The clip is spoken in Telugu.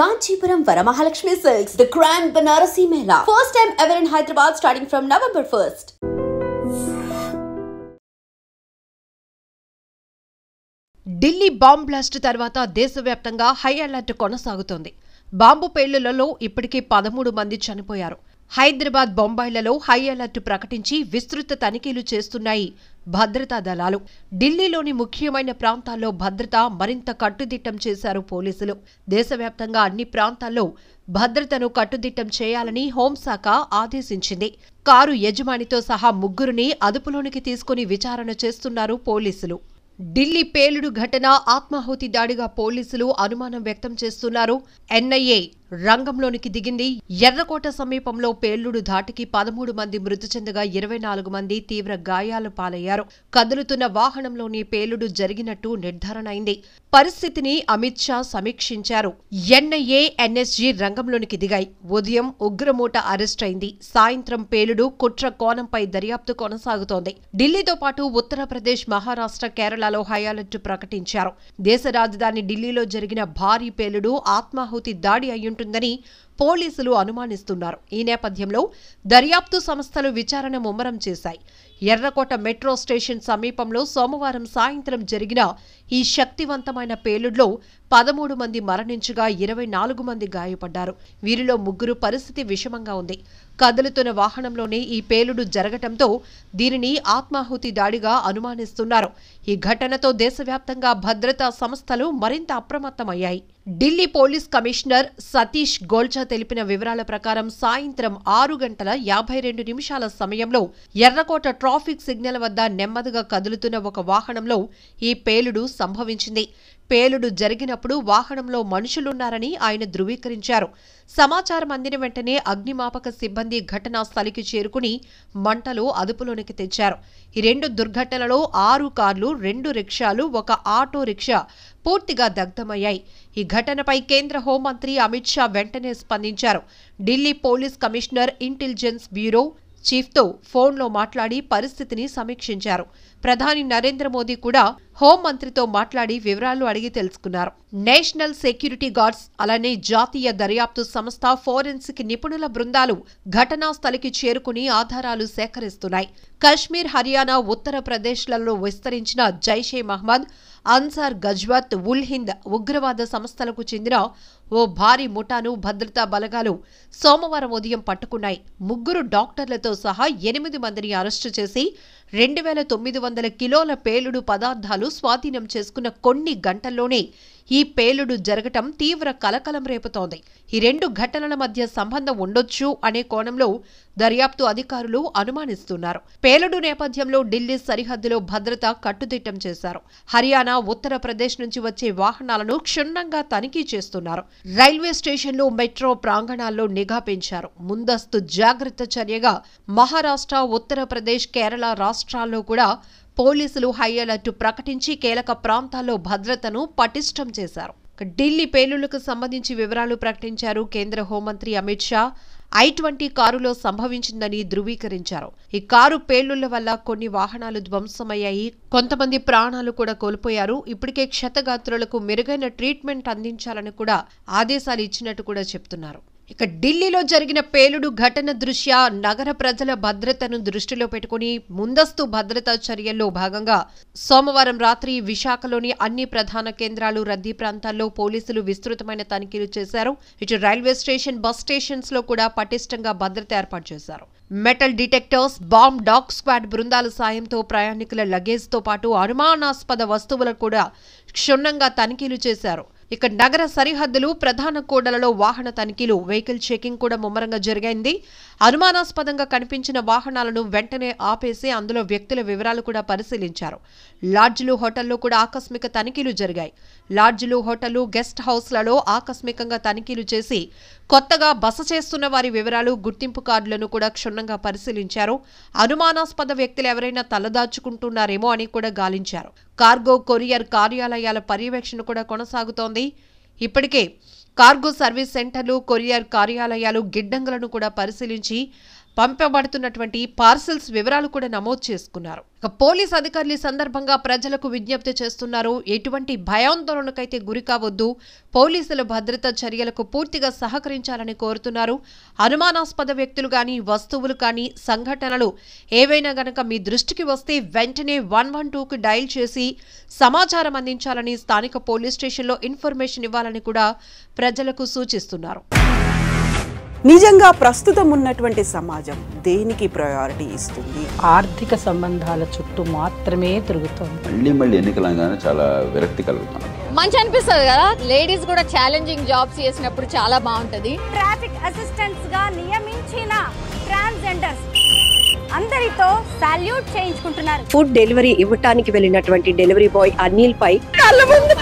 Kanchipuram Varamahalakshmi Silks, the Grand Banarasi Mela. First time ever in Hyderabad starting from November 1st. Delhi bomb blast తర్వాత దేశవ్యాప్తంగా హై అలర్ట్ కొనసాగుతోంది. బాంబు పేలుళ్లలో ఇప్పటికే 13 మంది చనిపోయారు. హైదరాబాద్, బొంబాయిలలో హై అలర్ట్ ప్రకటించి విస్తృత తనిఖీలు చేస్తున్నాయి భద్రతా దళాలు. ఢిల్లీలోని ముఖ్యమైన ప్రాంతాల్లో భద్రత మరింత కట్టుదిట్టం చేశారు పోలీసులు. దేశవ్యాప్తంగా అన్ని ప్రాంతాల్లో భద్రతను కట్టుదిట్టం చేయాలని హోంశాఖ ఆదేశించింది. కారు యజమానితో సహా ముగ్గురిని అదుపులోనికి తీసుకుని విచారణ చేస్తున్నారు పోలీసులు. ఢిల్లీ పేలుడు ఘటన ఆత్మాహుతి దాడిగా పోలీసులు అనుమానం వ్యక్తం చేస్తున్నారు. ఎన్ఐఏ రంగంలోనికి దిగింది. ఎర్రకోట సమీపంలో పేలుడు ధాటికి 13 మంది మృతి చెందగా 24 మంది తీవ్ర గాయాల పాలయ్యారు. కదులుతున్న వాహనంలోని పేలుడు జరిగినట్టు నిర్ధారణ అయింది. పరిస్థితిని అమిత్ షా సమీక్షించారు. ఎన్ఐఏ, ఎన్ఎస్జీ రంగంలోనికి దిగాయి. ఉదయం ఉగ్రమూట అరెస్ట్ అయింది. సాయంత్రం పేలుడు కుట్ర కోణంపై దర్యాప్తు కొనసాగుతోంది. ఢిల్లీతో పాటు ఉత్తరప్రదేశ్, మహారాష్ట్ర, కేరళలో హై అలర్ట్ ప్రకటించారు. దేశ రాజధాని ఢిల్లీలో జరిగిన భారీ పేలుడు ఆత్మాహుతి దాడి అయ్యుంటుందని పోలీసులు అనుమానిస్తున్నారు. ఈ నేపథ్యంలో దర్యాప్తు సంస్థలు విచారణ ముమ్మరం చేశాయి. ఎర్రకోట మెట్రో స్టేషన్ సమీపంలో సోమవారం సాయంత్రం జరిగిన ఈ శక్తివంతమైన పేలుడులో 13 మంది మరణించగా 24 మంది గాయపడ్డారు. వీరిలో ముగ్గురు పరిస్థితి విషమంగా ఉంది. కదులుతున్న వాహనంలోనే ఈ పేలుడు జరగటంతో దీనిని ఆత్మాహుతి దాడిగా అనుమానిస్తున్నారు. ఈ ఘటనతో దేశవ్యాప్తంగా భద్రతా సంస్థలు మరింత అప్రమత్తమయ్యాయి. ఢిల్లీ పోలీస్ కమిషనర్ సతీష్ గోల్చా తెలిపిన వివరాల ప్రకారం సాయంత్రం 6:52 సమయంలో ఎర్రకోట ట్రాఫిక్ సిగ్నల్ వద్ద నెమ్మదిగా కదులుతున్న ఒక వాహనంలో ఈ పేలుడు సంభవించింది. పేలుడు జరిగినప్పుడు వాహనంలో మనుషులున్నారని ఆయన ధృవీకరించారు. సమాచారం అందిన వెంటనే అగ్నిమాపక సిబ్బంది ఘటనా స్థలికి చేరుకుని మంటలు అదుపులోనికి తెచ్చారు. ఈ 2 దుర్ఘటనలో 6 కార్లు, 2 రిక్షాలు, ఒక ఆటో రిక్షా పూర్తిగా దగ్ధమయ్యాయి. ఈ ఘటనపై కేంద్ర హోంమంత్రి అమిత్ షా వెంటనే స్పందించారు. Delhi police commissioner intelligence bureau చీఫ్తో ఫోన్లో మాట్లాడి పరిస్థితిని సమీక్షించారు. ప్రధాని నరేంద్ర మోదీ కూడా హోంమంత్రితో మాట్లాడి వివరాలు అడిగి తెలుసుకున్నారు. నేషనల్ సెక్యూరిటీ గార్డ్స్, అలానే జాతీయ దర్యాప్తు సంస్థ, ఫోరెన్సిక్ నిపుణుల బృందాలు ఘటనా స్థలికి చేరుకుని ఆధారాలు సేకరిస్తున్నాయి. కశ్మీర్, హర్యానా, ఉత్తరప్రదేశ్లలో విస్తరించిన జైషే మహ్మద్, అన్సార్ గజ్వత్, ఉల్ హింద్ ఉగ్రవాద సంస్థలకు చెందిన ఓ భారీ ముఠాను భద్రతా బలగాలు సోమవారం ఉదయం పట్టుకున్నాయి. 3 డాక్టర్లతో సహా 8 మందిని అరెస్టు చేసి 2900 కిలోల పేలుడు పదార్థాలు స్వాధీనం చేసుకున్న కొన్ని గంటల్లోనే ఈ పేలుడు జరగటం తీవ్ర కలకలం రేపుతోంది. ఈ 2 ఘటనల మధ్య సంబంధం ఉండొచ్చు అనే కోణంలో దర్యాప్తు అధికారులు అనుమానిస్తున్నారు. పేలుడు నేపథ్యంలో ఢిల్లీ సరిహద్దులో భద్రత కట్టుదిట్టం చేశారు. హర్యానా, ఉత్తరప్రదేశ్ నుంచి వచ్చే వాహనాలను క్షుణ్ణంగా తనిఖీ చేస్తున్నారు. రైల్వే స్టేషన్లు, మెట్రో ప్రాంగణాల్లో నిఘా పెంచారు. ముందస్తు జాగ్రత్త చర్యగా మహారాష్ట్ర, ఉత్తరప్రదేశ్, కేరళ రాష్ట్రాల్లో కూడా పోలీసులు హై అలర్ట్ ప్రకటించి కీలక ప్రాంతాల్లో భద్రతను పటిష్టం చేశారు. ఢిల్లీ పేలుళ్లకు సంబంధించి వివరాలు ప్రకటించారు కేంద్ర హోంమంత్రి అమిత్ షా. I-20 కారులో సంభవించిందని ధృవీకరించారు. ఈ కారు పేలుళ్ల వల్ల కొన్ని వాహనాలు ధ్వంసమయ్యాయి. కొంతమంది ప్రాణాలు కూడా కోల్పోయారు. ఇప్పటికే క్షతగాత్రులకు మెరుగైన ట్రీట్మెంట్ అందించాలని కూడా ఆదేశాలు ఇచ్చినట్టు కూడా చెప్తున్నారు. ఇక ఢిల్లీలో జరిగిన పేలుడు ఘటన దృష్ట్యా నగర ప్రజల భద్రతను దృష్టిలో పెట్టుకుని ముందస్తు భద్రతా చర్యల్లో భాగంగా సోమవారం రాత్రి విశాఖలోని అన్ని ప్రధాన కేంద్రాలు, రద్దీ ప్రాంతాల్లో పోలీసులు విస్తృతమైన తనిఖీలు చేశారు. ఇటు రైల్వే స్టేషన్, బస్ స్టేషన్స్ లో కూడా పటిష్టంగా భద్రత ఏర్పాటు చేశారు. Metal detectors, bomb dog squad బృందాల సాయంతో ప్రయాణికుల లగేజ్ తో పాటు అనుమానాస్పద వస్తువులను కూడా క్షుణ్ణంగా తనిఖీలు చేశారు. ఇక నగర సరిహద్దులు, ప్రధాన కూడలలో వాహన తనిఖీలు, వెహికల్ చెకింగ్ కూడా ముమ్మరంగా జరిగింది. అనుమానాస్పదంగా కనిపించిన వాహనాలను వెంటనే ఆపేసి అందులో వ్యక్తుల వివరాలు కూడా పరిశీలించారు. లాడ్జ్లు, హోటళ్లు కూడా ఆకస్మిక తనిఖీలు జరిగాయి. లాడ్జ్లు, హోటళ్లు, గెస్ట్ హౌస్లలో ఆకస్మికంగా తనిఖీలు చేసి కొత్తగా బస చేస్తున్న వారి వివరాలు, గుర్తింపు కార్డులను కూడా క్షుణ్ణంగా పరిశీలించారు. అనుమానాస్పద వ్యక్తులు ఎవరైనా తలదాచుకుంటున్నారేమో అని కూడా గాలించారు. కార్గో, కొరియర్ కార్యాలయాల పర్యవేక్షణ కూడా కొనసాగుతోంది. ఇప్పటికే కార్గో సర్వీస్ సెంటర్లు, కొరియర్ కార్యాలయాలు గిడ్డంగులను కూడా పరిశీలించి పంపబడుతున్నటువంటి పార్సల్స్ వివరాలు కూడా నమోదు చేసుకున్నారు. పోలీస్ అధికారులు ఈ సందర్భంగా ప్రజలకు విజ్ఞప్తి చేస్తున్నారు. ఎటువంటి భయాందోళనకైతే గురి కావద్దు, పోలీసుల భద్రతా చర్యలకు పూర్తిగా సహకరించాలని కోరుతున్నారు. అనుమానాస్పద వ్యక్తులు గాని, వస్తువులు కానీ, సంఘటనలు ఏవైనా గనక మీ దృష్టికి వస్తే వెంటనే 112కు డయల్ చేసి సమాచారం అందించాలని, స్థానిక పోలీస్ స్టేషన్లో ఇన్ఫర్మేషన్ ఇవ్వాలని కూడా ప్రజలకు సూచిస్తున్నారు. నిజంగా ప్రస్తుతం ఉన్నటువంటి సమాజం దేనికి ప్రయారిటీ ఇస్తుంది? ఆర్థిక సంబంధాల చుట్టూ మాత్రమే తిరుగుతుంది. మళ్ళీ ఎన్నికలంగానే చాలా విరక్తి కలుగుతాం. మంచి అనిపిస్తుంది కదా, లేడీస్ కూడా ఛాలెంజింగ్ జాబ్స్ చేసినప్పుడు చాలా బాగుంటది. ట్రాఫిక్ అసిస్టెంట్స్ గా నియమించిన ట్రాన్స్జెండర్స్ అందరితో సాల్యూట్ చేయించుకుంటున్నారు. ఫుడ్ డెలివరీ ఇవ్వటానికి వెళ్ళినటువంటి డెలివరీ బాయ్ అనిల్ పై కళ్ళ ముందు